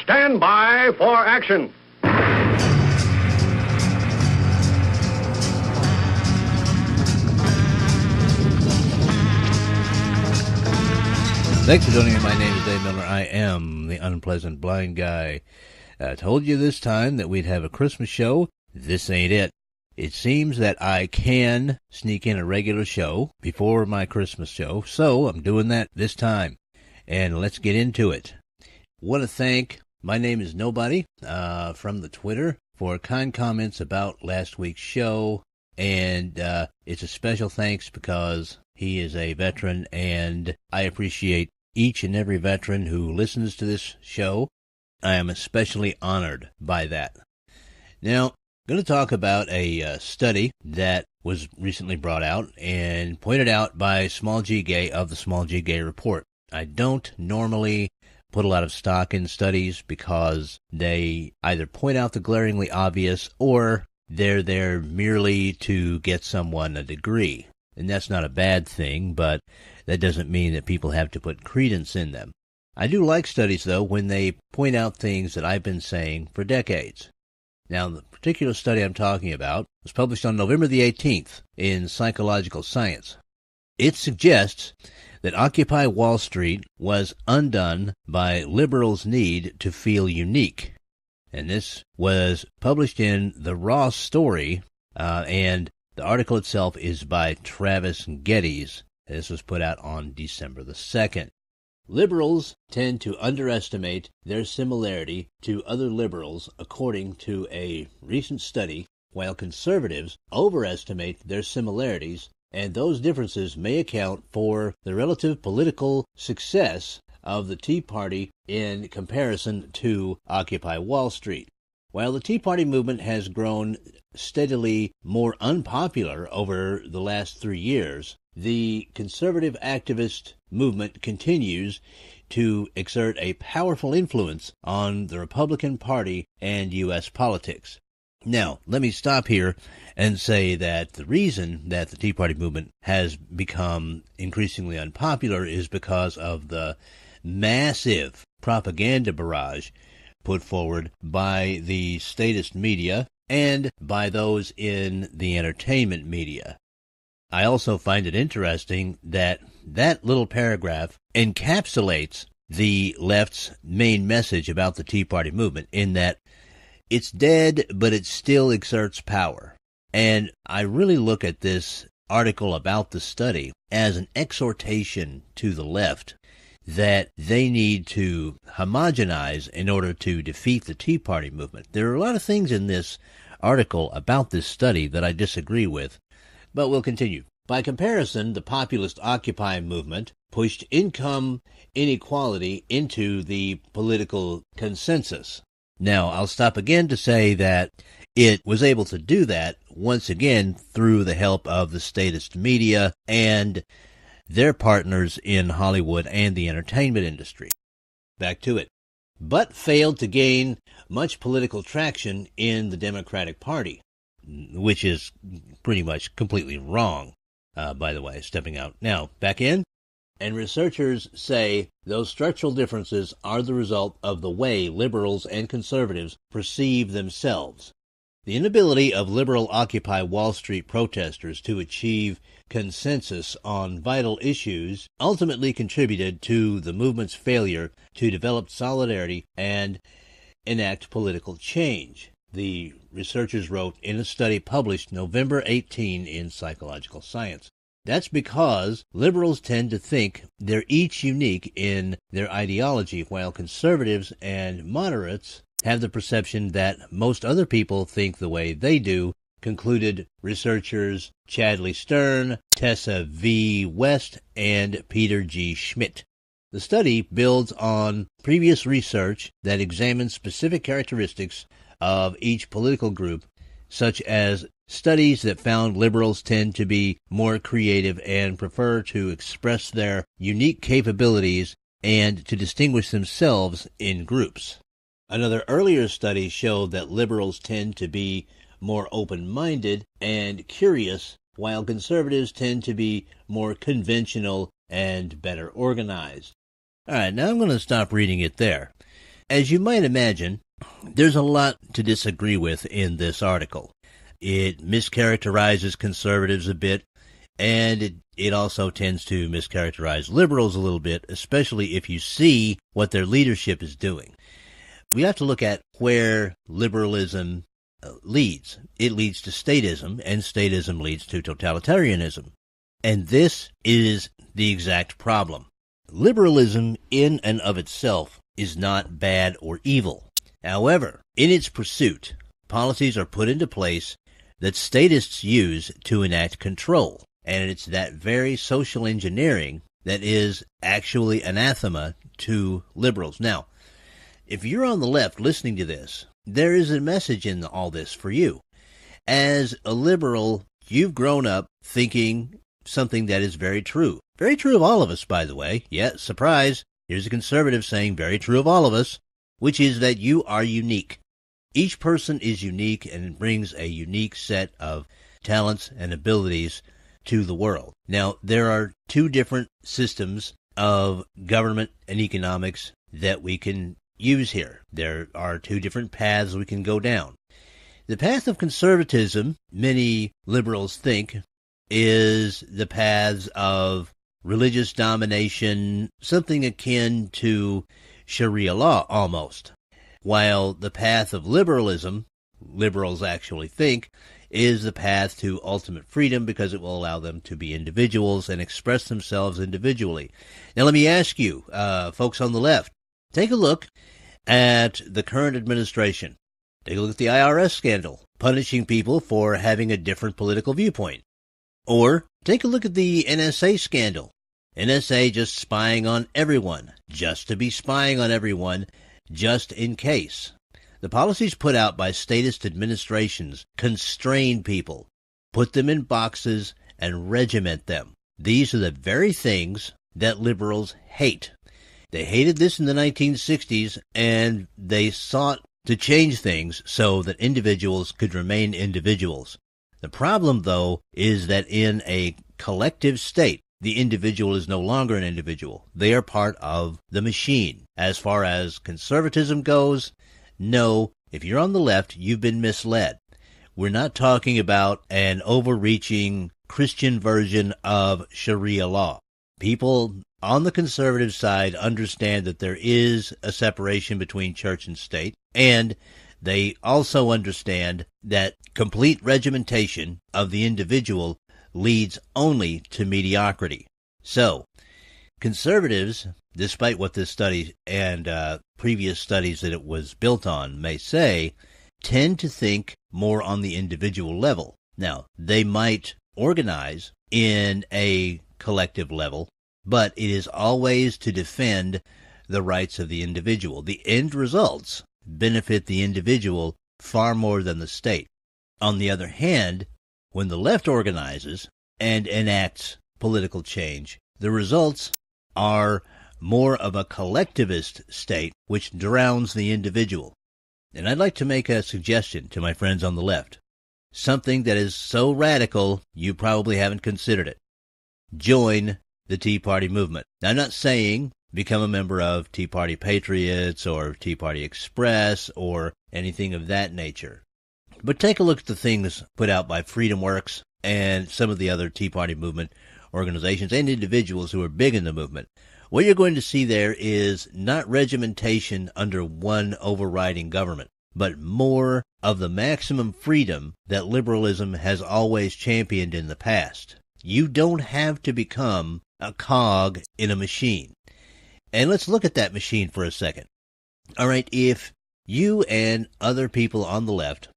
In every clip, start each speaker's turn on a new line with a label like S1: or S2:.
S1: stand by for action.
S2: Thanks for joining me. My name is Dave Miller. I am the unpleasant blind guy. I told you this time that we'd have a Christmas show. This ain't it. It seems that I can sneak in a regular show before my Christmas show, so I'm doing that this time. And let's get into it. Want to thank My Name is Nobody from the Twitter for kind comments about last week's show. And it's a special thanks because he is a veteran, and I appreciate each and every veteran who listens to this show. I am especially honored by that. Now, I'm going to talk about a study that was recently brought out and pointed out by Small G Gay of the Small G Gay Report. I don't normally put a lot of stock in studies because they either point out the glaringly obvious or they're there merely to get someone a degree. And that's not a bad thing, but that doesn't mean that people have to put credence in them. I do like studies, though, when they point out things that I've been saying for decades. Now, the particular study I'm talking about was published on November the 18th in Psychological Science. It suggests that Occupy Wall Street was undone by liberals' need to feel unique. And this was published in The Raw Story, and the article itself is by Travis Geddes. This was put out on December the 2nd. Liberals tend to underestimate their similarity to other liberals, according to a recent study, while conservatives overestimate their similarities, and those differences may account for the relative political success of the Tea Party in comparison to Occupy Wall Street. While the Tea Party movement has grown steadily more unpopular over the last 3 years, the conservative activist movement continues to exert a powerful influence on the Republican Party and U.S. politics. Now, let me stop here and say that the reason that the Tea Party movement has become increasingly unpopular is because of the massive propaganda barrage put forward by the statist media and by those in the entertainment media. I also find it interesting that that little paragraph encapsulates the left's main message about the Tea Party movement, in that it's dead, but it still exerts power. And I really look at this article about the study as an exhortation to the left that they need to homogenize in order to defeat the Tea Party movement. There are a lot of things in this article about this study that I disagree with, but we'll continue. By comparison, the populist Occupy movement pushed income inequality into the political consensus. Now, I'll stop again to say that it was able to do that, once again, through the help of the statist media and their partners in Hollywood and the entertainment industry. Back to it. But failed to gain much political traction in the Democratic Party, which is pretty much completely wrong, by the way, stepping out. Now, back in. And researchers say those structural differences are the result of the way liberals and conservatives perceive themselves. The inability of liberal Occupy Wall Street protesters to achieve consensus on vital issues ultimately contributed to the movement's failure to develop solidarity and enact political change, the researchers wrote in a study published November 18 in Psychological Science. That's because liberals tend to think they're each unique in their ideology, while conservatives and moderates have the perception that most other people think the way they do, concluded researchers Chadley Stern, Tessa V. West, and Peter G. Schmidt. The study builds on previous research that examines specific characteristics of each political group, such as studies that found liberals tend to be more creative and prefer to express their unique capabilities and to distinguish themselves in groups. Another earlier study showed that liberals tend to be more open-minded and curious, while conservatives tend to be more conventional and better organized. All right, now I'm going to stop reading it there. As you might imagine, there's a lot to disagree with in this article. It mischaracterizes conservatives a bit, and it also tends to mischaracterize liberals a little bit, especially if you see what their leadership is doing. We have to look at where liberalism leads. It leads to statism, and statism leads to totalitarianism. And this is the exact problem. Liberalism in and of itself is not bad or evil. However, in its pursuit, policies are put into place that statists use to enact control. And it's that very social engineering that is actually anathema to liberals. Now, if you're on the left listening to this, there is a message in all this for you. As a liberal, you've grown up thinking something that is very true. Very true of all of us, by the way. Yeah, surprise. Here's a conservative saying very true of all of us, which is that you are unique. Each person is unique and brings a unique set of talents and abilities to the world. Now, there are two different systems of government and economics that we can use here. There are two different paths we can go down. The path of conservatism, many liberals think, is the paths of religious domination, something akin to Sharia law almost. While the path of liberalism, liberals actually think, is the path to ultimate freedom because it will allow them to be individuals and express themselves individually. Now let me ask you, folks on the left, take a look at the current administration. Take a look at the IRS scandal, punishing people for having a different political viewpoint. Or take a look at the NSA scandal. NSA just spying on everyone, just to be spying on everyone, just in case. The policies put out by statist administrations constrain people, put them in boxes, and regiment them. These are the very things that liberals hate. They hated this in the 1960s, and they sought to change things so that individuals could remain individuals. The problem, though, is that in a collective state, the individual is no longer an individual. They are part of the machine. As far as conservatism goes, no, if you're on the left, you've been misled. We're not talking about an overreaching Christian version of Sharia law. People on the conservative side understand that there is a separation between church and state, and they also understand that complete regimentation of the individual leads only to mediocrity. So, conservatives, despite what this study and previous studies that it was built on may say, tend to think more on the individual level. Now, they might organize in a collective level, but it is always to defend the rights of the individual. The end results benefit the individual far more than the state. On the other hand, when the left organizes and enacts political change, the results are more of a collectivist state which drowns the individual. And I'd like to make a suggestion to my friends on the left. Something that is so radical you probably haven't considered it. Join the Tea Party movement. Now, I'm not saying become a member of Tea Party Patriots or Tea Party Express or anything of that nature. But take a look at the things put out by Freedom Works and some of the other Tea Party movement organizations and individuals who are big in the movement. What you're going to see there is not regimentation under one overriding government, but more of the maximum freedom that liberalism has always championed in the past. You don't have to become a cog in a machine. And let's look at that machine for a second. All right, if you and other people on the left,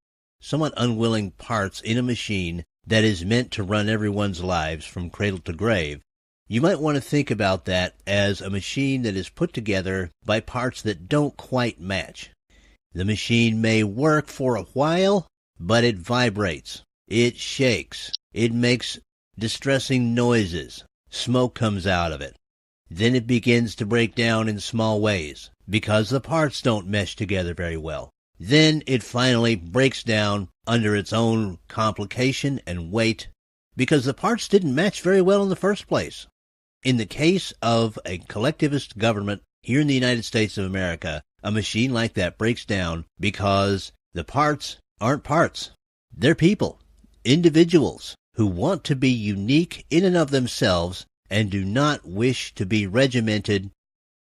S2: somewhat unwilling parts in a machine that is meant to run everyone's lives from cradle to grave, you might want to think about that as a machine that is put together by parts that don't quite match. The machine may work for a while, but it vibrates, it shakes, it makes distressing noises, smoke comes out of it. Then it begins to break down in small ways because the parts don't mesh together very well. Then it finally breaks down under its own complication and weight because the parts didn't match very well in the first place. In the case of a collectivist government here in the United States of America, a machine like that breaks down because the parts aren't parts. They're people, individuals who want to be unique in and of themselves and do not wish to be regimented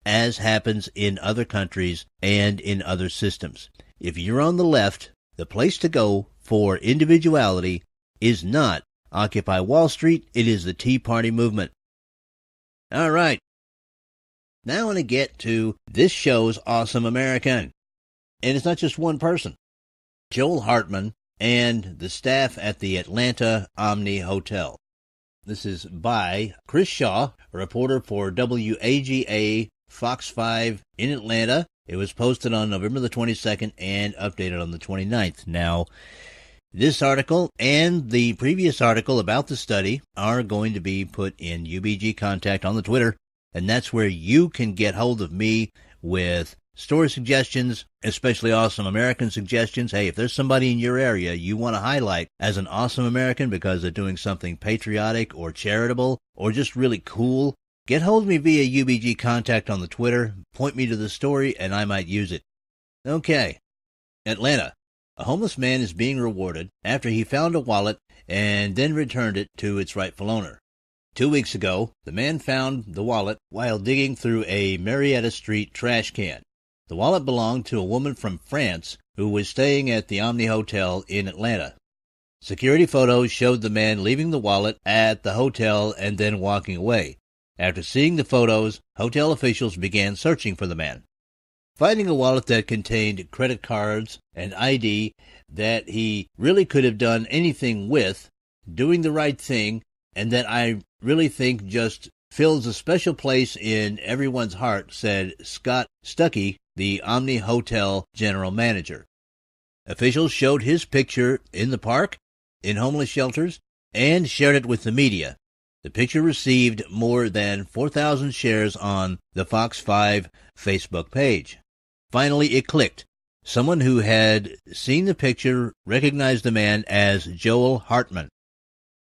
S2: as happens in other countries and in other systems. If you're on the left, the place to go for individuality is not Occupy Wall Street, it is the Tea Party movement. All right. Now I want to get to this show's Awesome American. And it's not just one person. Joel Hartman and the staff at the Atlanta Omni Hotel. This is by Chris Shaw, a reporter for WAGA Fox 5 in Atlanta. It was posted on November the 22nd and updated on the 29th. Now, this article and the previous article about the study are going to be put in UBG Contact on the Twitter, and that's where you can get hold of me with story suggestions, especially Awesome American suggestions. Hey, if there's somebody in your area you want to highlight as an Awesome American because they're doing something patriotic or charitable or just really cool, get hold of me via UBG Contact on the Twitter, point me to the story, and I might use it. Okay, Atlanta. A homeless man is being rewarded after he found a wallet and then returned it to its rightful owner. 2 weeks ago, the man found the wallet while digging through a Marietta Street trash can. The wallet belonged to a woman from France who was staying at the Omni Hotel in Atlanta. Security photos showed the man leaving the wallet at the hotel and then walking away. After seeing the photos, hotel officials began searching for the man. Finding a wallet that contained credit cards and ID that he really could have done anything with, doing the right thing, and that I really think just fills a special place in everyone's heart, said Scott Stuckey, the Omni Hotel general manager. Officials showed his picture in the park, in homeless shelters, and shared it with the media. The picture received more than 4,000 shares on the Fox 5 Facebook page. Finally, it clicked. Someone who had seen the picture recognized the man as Joel Hartman.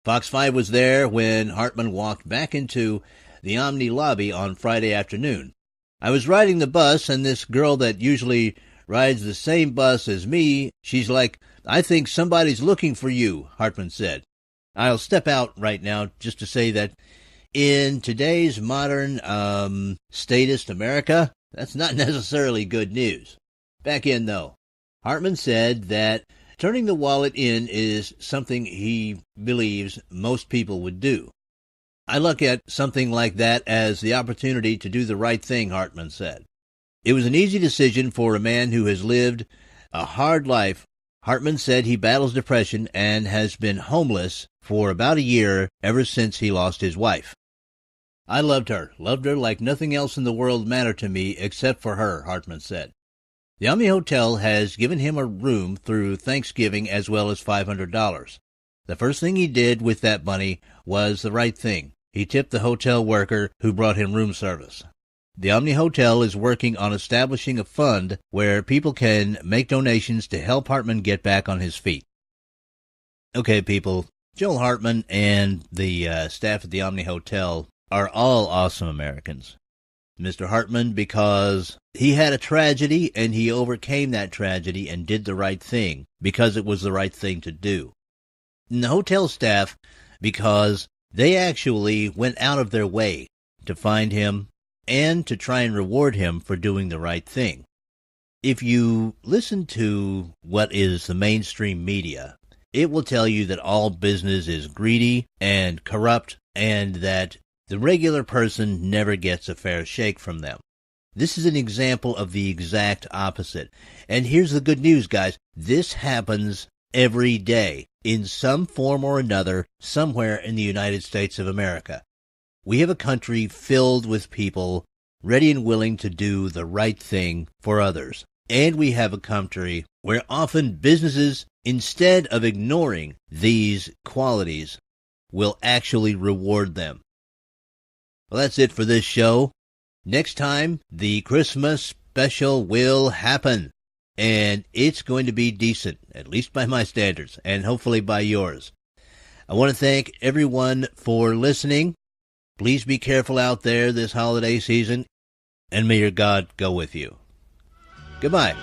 S2: Fox 5 was there when Hartman walked back into the Omni lobby on Friday afternoon. I was riding the bus, and this girl that usually rides the same bus as me, she's like, "I think somebody's looking for you," Hartman said. I'll step out right now just to say that in today's modern statist America, that's not necessarily good news. Back in, though, Hartman said that turning the wallet in is something he believes most people would do. I look at something like that as the opportunity to do the right thing, Hartman said. It was an easy decision for a man who has lived a hard life. Hartman said he battles depression and has been homeless for about a year ever since he lost his wife. I loved her like nothing else in the world mattered to me except for her, Hartman said. The Omni Hotel has given him a room through Thanksgiving as well as $500. The first thing he did with that money was the right thing. He tipped the hotel worker who brought him room service. The Omni Hotel is working on establishing a fund where people can make donations to help Hartman get back on his feet. Okay, people, Joel Hartman and the staff at the Omni Hotel are all awesome Americans. Mr. Hartman, because he had a tragedy and he overcame that tragedy and did the right thing because it was the right thing to do. And the hotel staff, because they actually went out of their way to find him and to try and reward him for doing the right thing. If you listen to what is the mainstream media, it will tell you that all business is greedy and corrupt and that the regular person never gets a fair shake from them. This is an example of the exact opposite. And here's the good news, guys. This happens every day in some form or another somewhere in the United States of America. We have a country filled with people ready and willing to do the right thing for others. And we have a country where often businesses, instead of ignoring these qualities, will actually reward them. Well, that's it for this show. Next time, the Christmas special will happen. And it's going to be decent, at least by my standards, and hopefully by yours. I want to thank everyone for listening. Please be careful out there this holiday season, and may your God go with you. Goodbye.